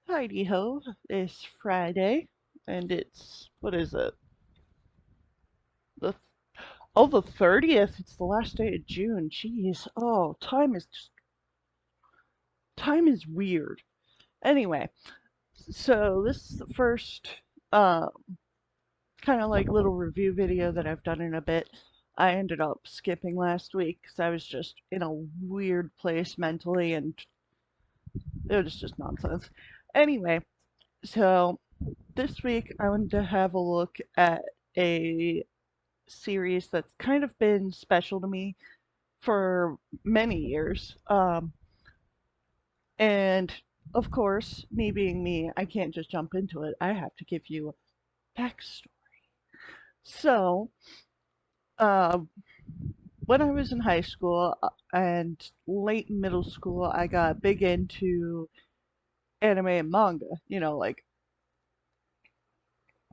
Heidi ho, it's Friday, and it's, what is it? The, the 30th. It's the last day of June. Jeez. Oh, time is weird. Anyway, so this is the first, um, kind of like little review video that I've done in a bit. I ended up skipping last week because I was just in a weird place mentally, and it was just nonsense. Anyway, so this week I wanted to have a look at a series that's kind of been special to me for many years. And of course, me being me, I can't just jump into it. I have to give you a backstory. So, uh, when I was in high school and late middle school, I got big into anime and manga. Like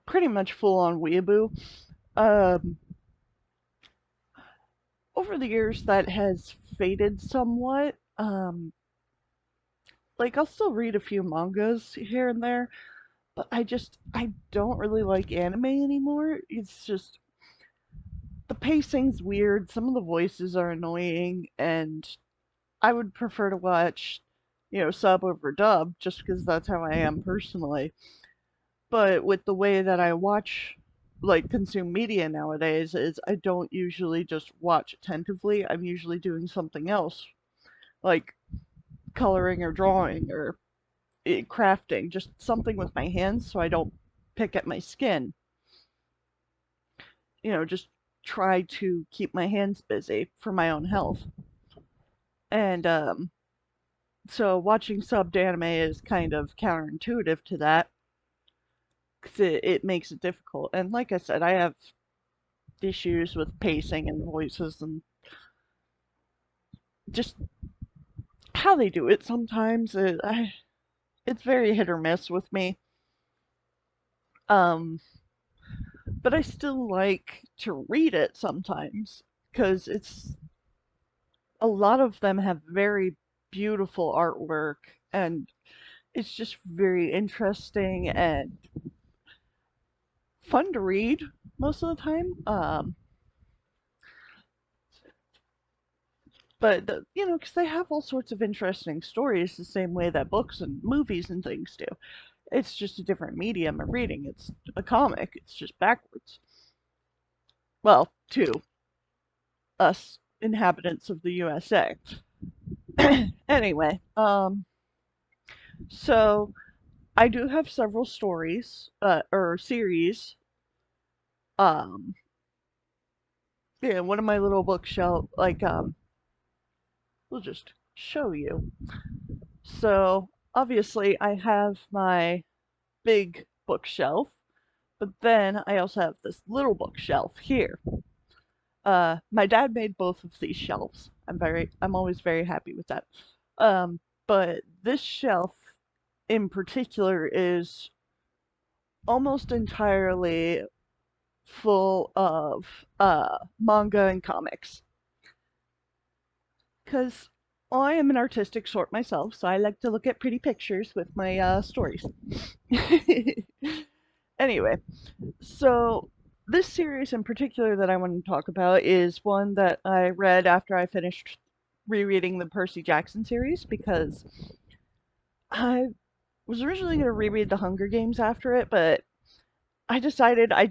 pretty much full on weeaboo. Um, Over the years, that has faded somewhat. Like I'll still read a few mangas here and there, but I don't really like anime anymore. It's just the pacing's weird, some of the voices are annoying, and I would prefer to watch, sub over dub just because that's how I am personally. But with the way that I watch like consume media nowadays is I don't usually just watch attentively. I'm usually doing something else, like coloring or drawing or crafting, just something with my hands so I don't pick at my skin. Just try to keep my hands busy for my own health. And so watching subbed anime is kind of counterintuitive to that because it makes it difficult. And like I said, I have issues with pacing and voices and just how they do it sometimes. It's very hit or miss with me. Um, but I still like to read it sometimes because a lot of them have very beautiful artwork and it's just very interesting and fun to read most of the time. But because they have all sorts of interesting stories, the same way that books and movies and things do. It's just a different medium of reading. It's a comic. It's just backwards. Well, to us inhabitants of the USA. Anyway, so I do have several stories, or series. Um, yeah, one of my little bookshelf, like, we'll just show you. So obviously I have my big bookshelf, but then I also have this little bookshelf here. My dad made both of these shelves. I'm always very happy with that. Um, but this shelf in particular is almost entirely full of manga and comics. Because I am an artistic sort myself, so I like to look at pretty pictures with my stories. Anyway, so this series in particular that I want to talk about is one that I read after I finished rereading the Percy Jackson series because I was originally going to reread the Hunger Games after it, but I decided I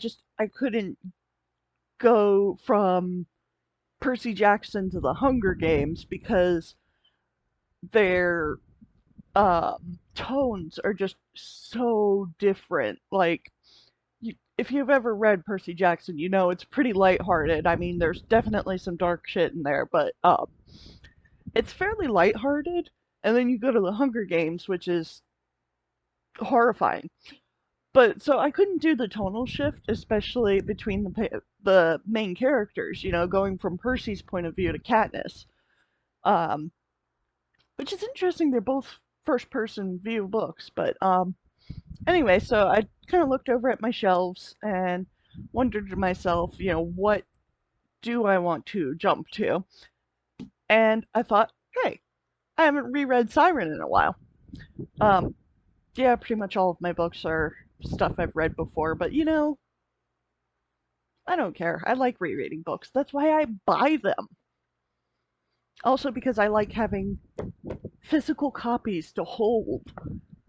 couldn't go from Percy Jackson to the Hunger Games because their tones are just so different. Like, if you've ever read Percy Jackson, you know it's pretty lighthearted. I mean, there's definitely some dark shit in there, but it's fairly lighthearted. And then you go to the Hunger Games, which is horrifying. But so I couldn't do the tonal shift, especially between the main characters. Going from Percy's point of view to Katniss. Um, which is interesting. They're both first person view books, but anyway, so I kind of looked over at my shelves and wondered to myself, what do I want to jump to? And I thought, hey, I haven't reread Psyren in a while. Um, Yeah, pretty much all of my books are stuff I've read before, but I don't care. I like rereading books. That's why I buy them. Also because I like having physical copies to hold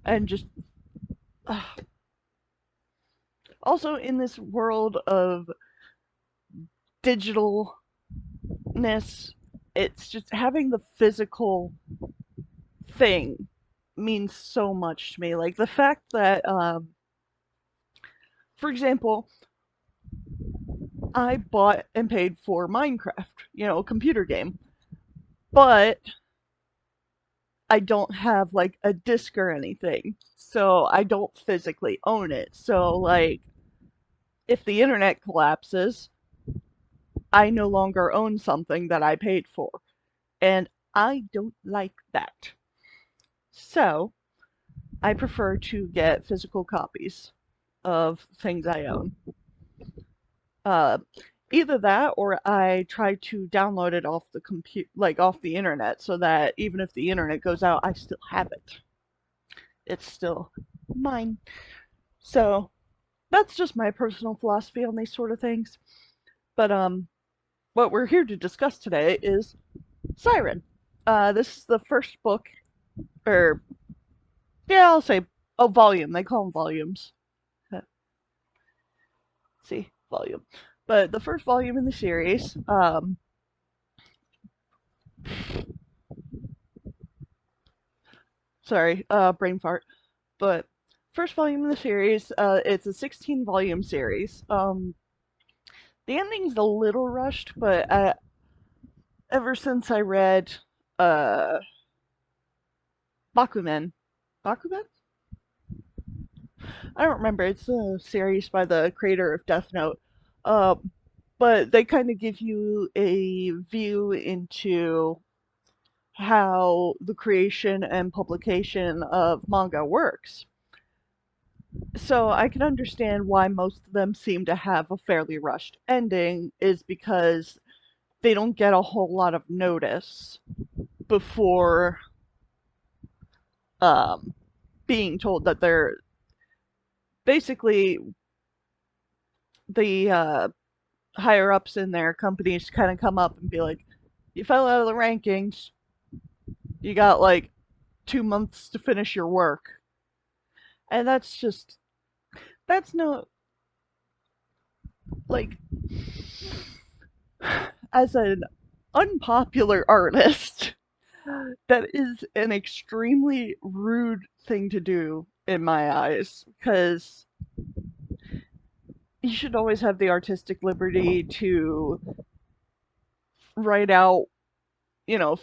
and just also in this world of digitalness, it's just having the physical thing means so much to me. Like the fact that for example, I bought and paid for Minecraft, a computer game, but I don't have like a disc or anything. So I don't physically own it. So like if the internet collapses, I no longer own something that I paid for. And I don't like that. So I prefer to get physical copies of things I own. Uh, Either that or I try to download it off the like off the internet, so that even if the internet goes out, I still have it. It's still mine. So that's just my personal philosophy on these sort of things. But what we're here to discuss today is Psyren. This is the first book, or yeah, I'll say a volume. They call them volumes. See, volume. But the first volume in the series. Sorry, brain fart. But first volume in the series. It's a 16 volume series. The ending's a little rushed, but ever since I read uh Bakuman, Bakuman? I don't remember. It's a series by the creator of Death Note. Um, but they kind of give you a view into how the creation and publication of manga works. So I can understand why most of them seem to have a fairly rushed ending, is because they don't get a whole lot of notice before um, being told that they're basically the higher ups in their companies kind of come up and be like, you fell out of the rankings, you got like 2 months to finish your work. And that's no, like, as an unpopular artist, that is an extremely rude thing to do in my eyes, because you should always have the artistic liberty to write out,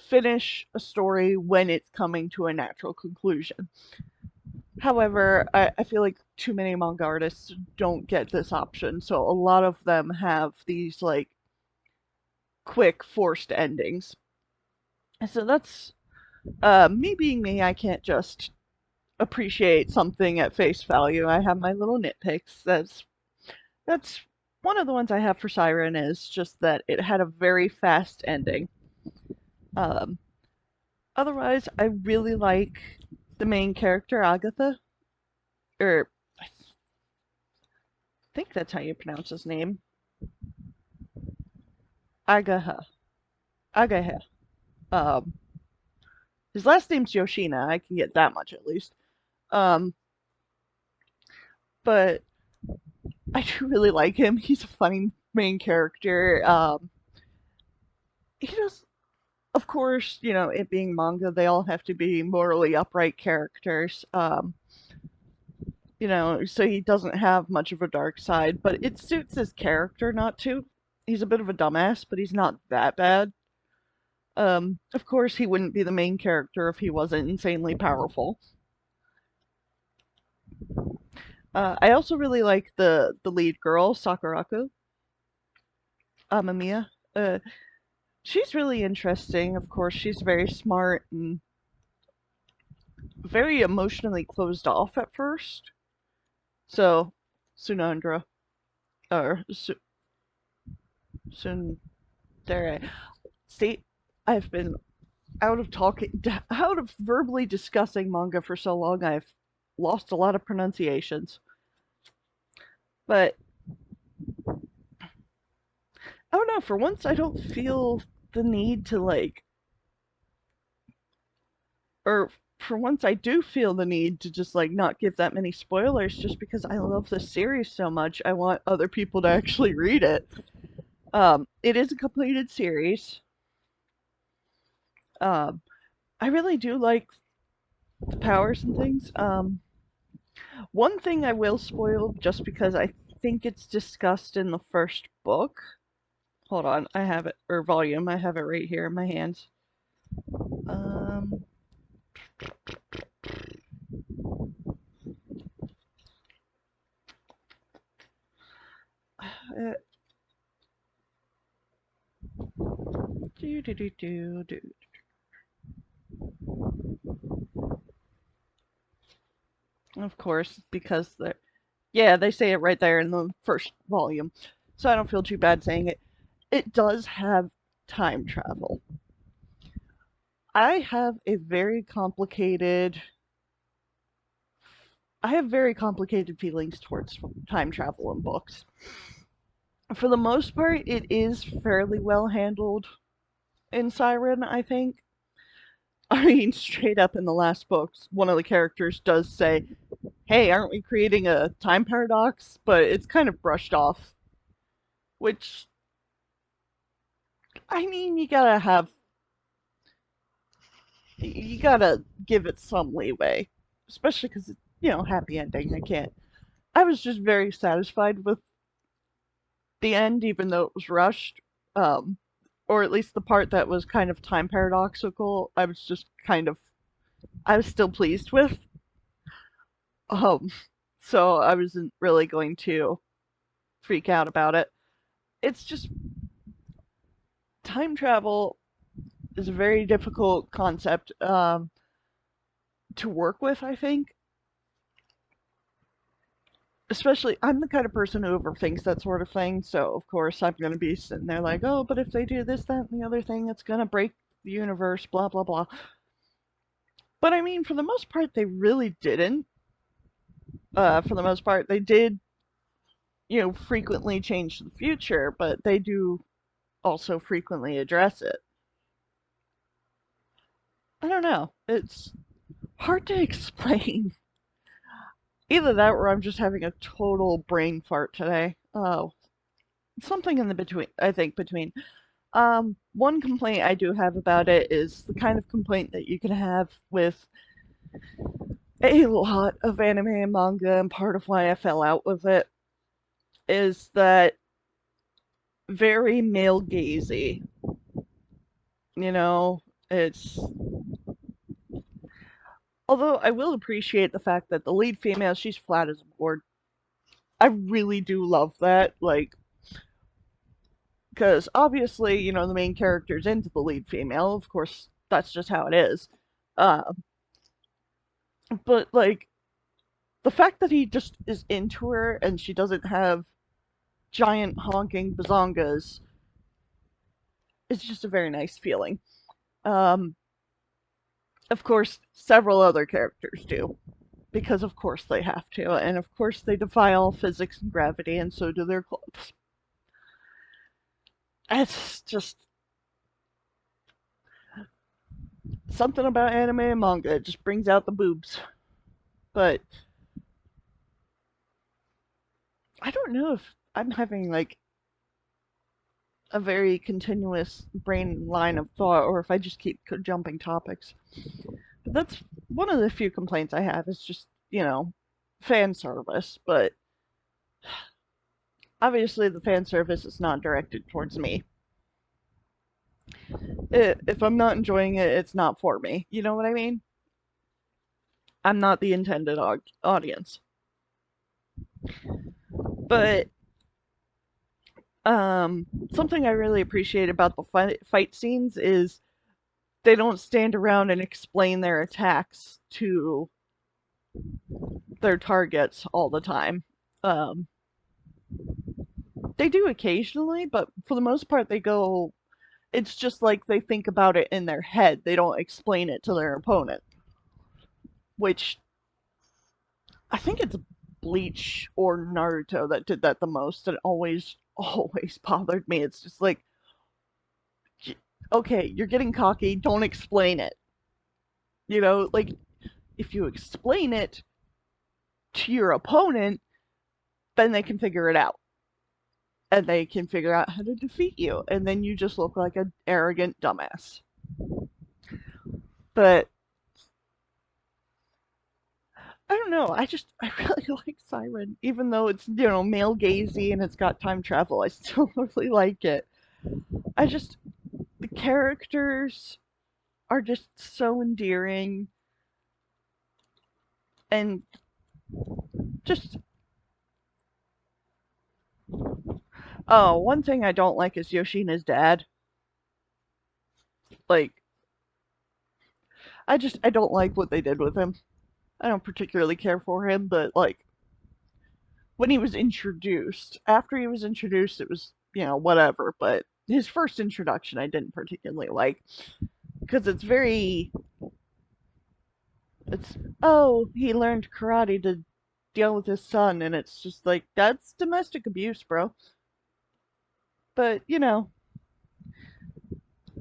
finish a story when it's coming to a natural conclusion. However, I feel like too many manga artists don't get this option, so a lot of them have these like quick forced endings. So that's me being me. I can't just appreciate something at face value. I have my little nitpicks. That's one of the ones I have for Siren, is just that it had a very fast ending. Um, Otherwise, I really like the main character, Agatha, or I think that's how you pronounce his name. Agaha. Agaha. Um, his last name's Yoshina. I can get that much at least. Um, but I do really like him. He's a funny main character. He does, of course, it being manga, they all have to be morally upright characters. So he doesn't have much of a dark side, but it suits his character not to. He's a bit of a dumbass, but he's not that bad. Of course, he wouldn't be the main character if he wasn't insanely powerful. I also really like the lead girl, Sakuraku, Amamiya. She's really interesting. Of course, she's very smart and very emotionally closed off at first. So, Sunandra, or Sundere. See, I've been out of verbally discussing manga for so long. I've lost a lot of pronunciations. But I don't know, for once I don't feel the need to like, or for once I do feel the need to just like not give that many spoilers just because I love the series so much. I want other people to actually read it. It is a completed series. Um, I really do like the powers and things. One thing I will spoil just because I think it's discussed in the first book. Hold on, I have it, or volume, I have it right here in my hands. Um, uh, do, do, do, do, do. Of course, because they're, yeah, they say it right there in the first volume, so I don't feel too bad saying it. It does have time travel. I have a very complicated I have very complicated feelings towards time travel in books. For the most part, it is fairly well handled in Psyren, I think. I mean, straight up in the last books, one of the characters does say, hey, aren't we creating a time paradox? But it's kind of brushed off, which, I mean, you gotta give it some leeway, especially because it's, happy ending. I can't. I was just very satisfied with the end, even though it was rushed. Um, or at least the part that was kind of time paradoxical, I was still pleased with. Um, so I wasn't really going to freak out about it. It's just time travel is a very difficult concept to work with, I think. Especially, I'm the kind of person who overthinks that sort of thing, so of course I'm going to be sitting there like, oh, but if they do this, that, and the other thing, it's going to break the universe, blah, blah, blah. But I mean, for the most part, they really didn't. For the most part, they did, frequently change the future, but they do also frequently address it. I don't know. It's hard to explain. Either that or I'm just having a total brain fart today. Oh, something in the between, I think, between. One complaint I do have about it is the kind of complaint that you can have with a lot of anime and manga, and part of why I fell out with it is that very male gazy. You know, it's although I will appreciate the fact that the lead female, she's flat as a board. I really do love that, like, because obviously, the main character's into the lead female. Of course, that's just how it is. Uh, but like the fact that he just is into her and she doesn't have giant honking bazongas is just a very nice feeling. Um, of course, several other characters do, because of course they have to, and of course they defy all physics and gravity, and so do their clothes. It's just something about anime and manga. It just brings out the boobs. But I don't know if I'm having like a very continuous brain line of thought or if I just keep jumping topics. But that's one of the few complaints I have is just, fan service. But obviously, the fan service is not directed towards me. If I'm not enjoying it, it's not for me. You know what I mean? I'm not the intended audience. But something I really appreciate about the fight scenes is they don't stand around and explain their attacks to their targets all the time. Um, they do occasionally, but for the most part, it's just like they think about it in their head. They don't explain it to their opponent, which I think it's Bleach or Naruto that did that the most, and always, always bothered me. It's just like, okay, you're getting cocky, don't explain it. Like, if you explain it to your opponent, then they can figure it out. And they can figure out how to defeat you. And then you just look like an arrogant dumbass. But I don't know. I really like Siren. Even though it's, male gazy and it's got time travel, I still really like it. I just, the characters are just so endearing and just, oh, one thing I don't like is Yoshina's dad. Like, I don't like what they did with him. I don't particularly care for him, but like, when he was introduced, after he was introduced, it was, whatever, but his first introduction I didn't particularly like because it's, oh, he learned karate to deal with his son, and it's just like, that's domestic abuse, bro. But,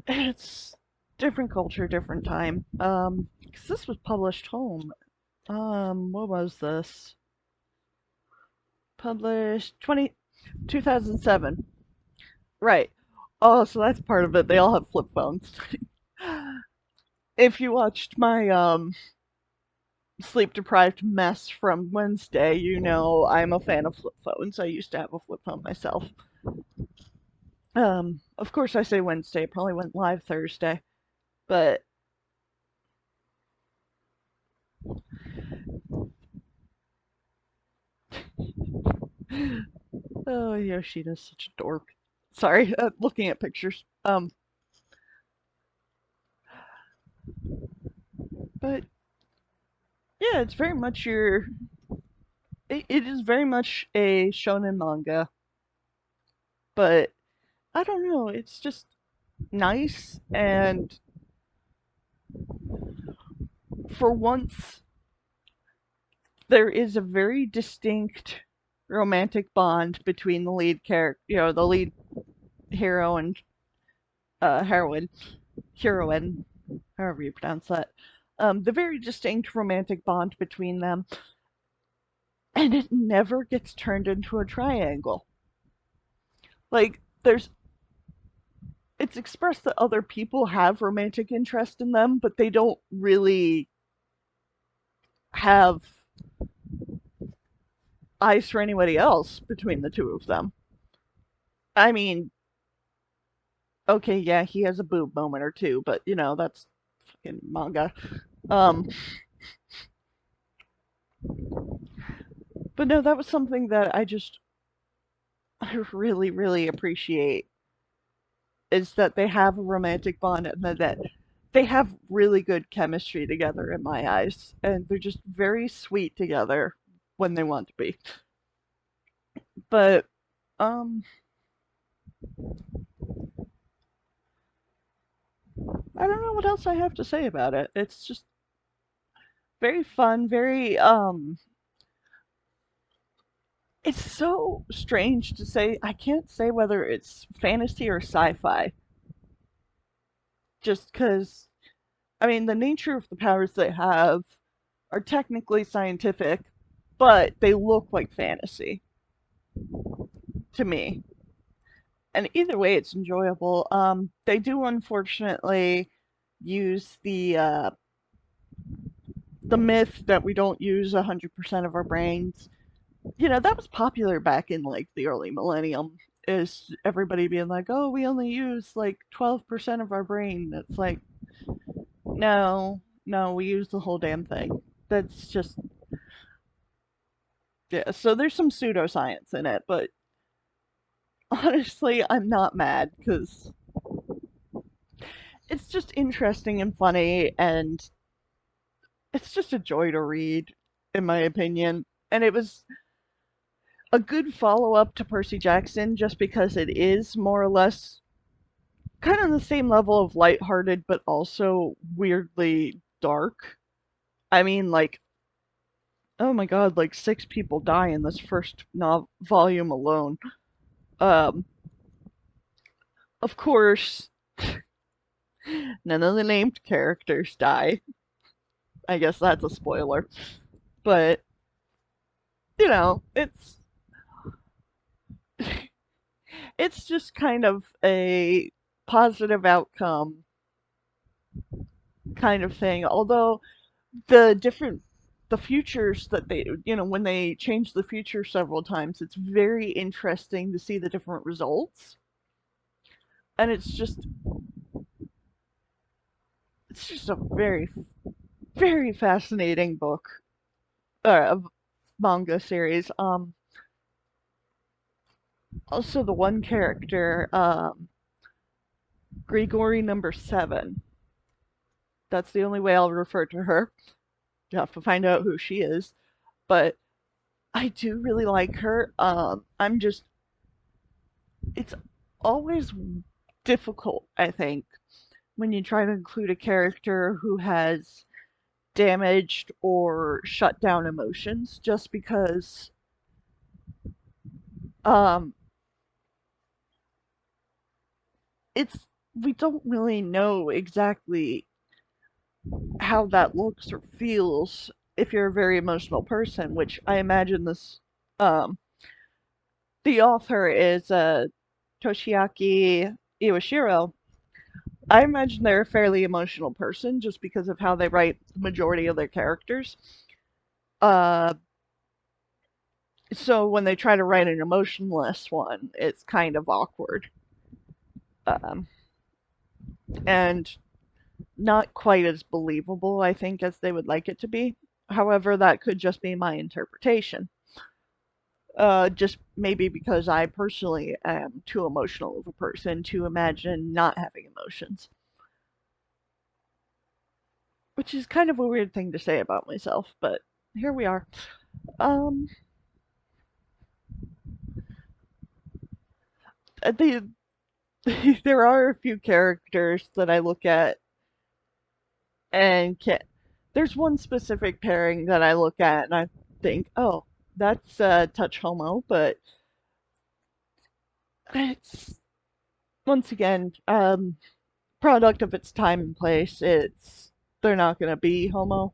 it's different culture, different time. 'Cause this was published home. What was this? Published 2007. Right. Oh, so that's part of it. They all have flip phones. If you watched my sleep deprived mess from Wednesday, I'm a fan of flip phones. I used to have a flip phone myself. Of course I say Wednesday, it probably went live Thursday. But oh, Yoshina's such a dork. Sorry, looking at pictures. But yeah, it's very much it is very much a shonen manga, but I don't know, it's just nice, and for once there is a very distinct romantic bond between the lead character, the lead hero and heroine, however you pronounce that. The very distinct romantic bond between them, and it never gets turned into a triangle. Like, it's expressed that other people have romantic interest in them, but they don't really have eyes for anybody else between the two of them. I mean, okay, yeah, he has a boob moment or two, but that's fucking manga. Um, but no, that was something that I really, really appreciate, is that they have a romantic bond and that they have really good chemistry together in my eyes, and they're just very sweet together when they want to be. But um, I don't know what else I have to say about it. It's just very fun, very it's so strange to say. I can't say whether it's fantasy or sci-fi, just because, I mean, the nature of the powers they have are technically scientific, but they look like fantasy to me. And either way, it's enjoyable. They do unfortunately use the myth that we don't use 100% of our brains. That was popular back in like the early millennium. Is everybody being like, "Oh, we only use like 12% of our brain." It's like, no, no, we use the whole damn thing. That's just, yeah. So there's some pseudoscience in it, but honestly, I'm not mad because it's just interesting and funny, and it's just a joy to read, in my opinion. And it was a good follow up to Percy Jackson just because it is more or less kind of the same level of lighthearted, but also weirdly dark. I mean, like, Oh my god, like 6 people die in this first volume alone. Um, of course, none of the named characters die. I guess that's a spoiler. But, it's it's just kind of a positive outcome kind of thing. Although the different the futures that when they change the future several times, it's very interesting to see the different results. And it's just a very very fascinating book, manga series. Also the one character, Grigori number 7. That's the only way I'll refer to her. You have to find out who she is. But I do really like her. It's always difficult, I think, when you try to include a character who has damaged or shut down emotions, just because um, it's we don't really know exactly how that looks or feels if you're a very emotional person, which I imagine um, the author is Toshiaki Iwashiro. I imagine they're a fairly emotional person just because of how they write the majority of their characters. Uh, so when they try to write an emotionless one, it's kind of awkward. Um, and not quite as believable, I think, as they would like it to be. However, that could just be my interpretation. Just maybe because I personally am too emotional of a person to imagine not having emotions. Which is kind of a weird thing to say about myself, but here we are. Um, the there are a few characters that I look at and can't. There's one specific pairing that I look at and I think, oh, that's touch homo, but it's once again product of its time and place. They're not gonna be homo,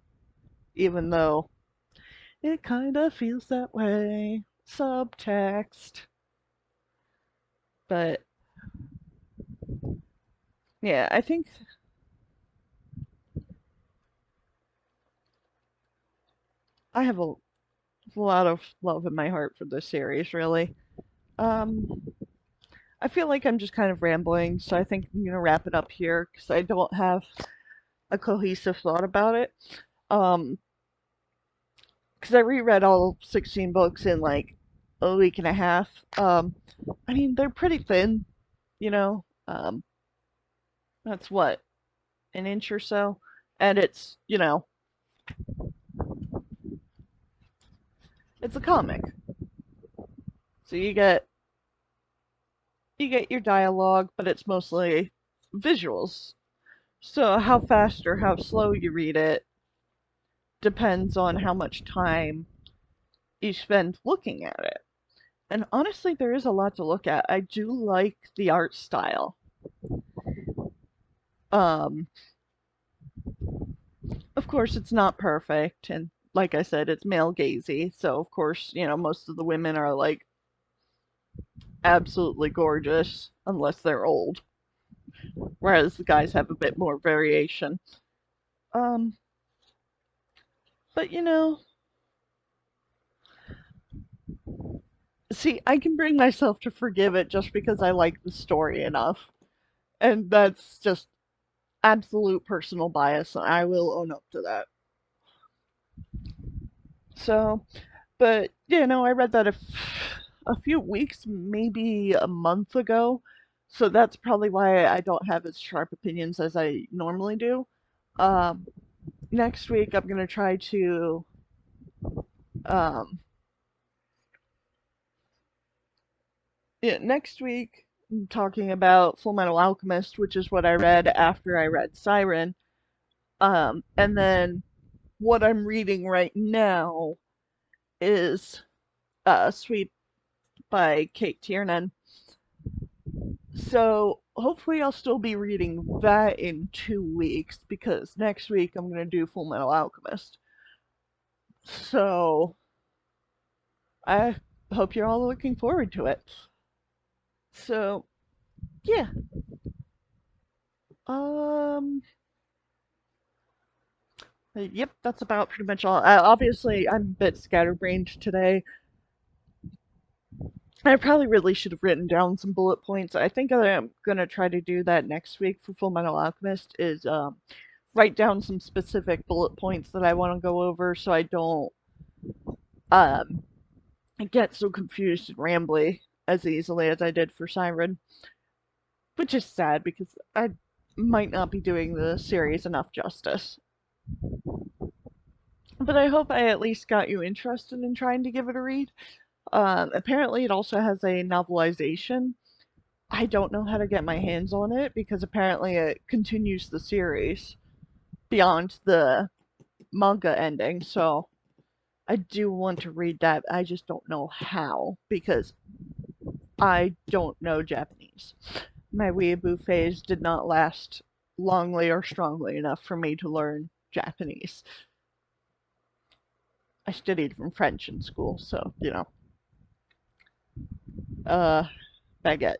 even though it kind of feels that way. Subtext, but yeah, I think I have a lot of love in my heart for this series, really. Um, I feel like I'm just kind of rambling, so I think I'm gonna wrap it up here because I don't have a cohesive thought about it. Um, because I reread all 16 books in like a week and a half. I mean, they're pretty thin, you know. That's what, an inch or so, and it's a comic, so you get your dialogue, but it's mostly visuals. So how fast or how slow you read it depends on how much time you spend looking at it. And honestly, there is a lot to look at. I do like the art style. Um, of course, it's not perfect, and like I said, it's male gazy. So of course, most of the women are like absolutely gorgeous, unless they're old. Whereas the guys have a bit more variation. Um, but see, I can bring myself to forgive it just because I like the story enough. And that's just absolute personal bias, and I will own up to that. So, but I read that a few weeks, maybe a month ago. So that's probably why I don't have as sharp opinions as I normally do. Um, Next week, I'm gonna try to. Um, yeah, next week, I'm talking about Full Metal Alchemist, which is what I read after I read Psyren. And then what I'm reading right now is Sweep by Kate Tiernan. So hopefully I'll still be reading that in 2 weeks because next week I'm gonna do Full Metal Alchemist. So I hope you're all looking forward to it. So yeah, um, yep, that's about pretty much all. Obviously, I'm a bit scatterbrained today. I probably really should have written down some bullet points. I think I'm gonna try to do that next week for Full Metal Alchemist. Is write down some specific bullet points that I want to go over, so I don't um get so confused and rambly as easily as I did for Psyren, which is sad because I might not be doing the series enough justice. But I hope I at least got you interested in trying to give it a read. Apparently, it also has a novelization. I don't know how to get my hands on it because apparently it continues the series beyond the manga ending, so I do want to read that. I just don't know how because I don't know Japanese. My weeaboo phase did not last longly or strongly enough for me to learn Japanese. I studied from French in school, so, uh, baguette.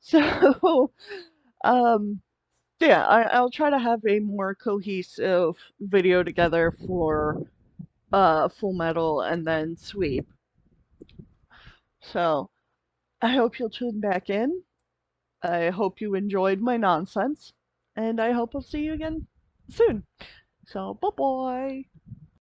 So, um, yeah, I'll try to have a more cohesive video together for Full Metal and then Sweep. So, I hope you'll tune back in. I hope you enjoyed my nonsense, and I hope I'll see you again soon. So, bye bye.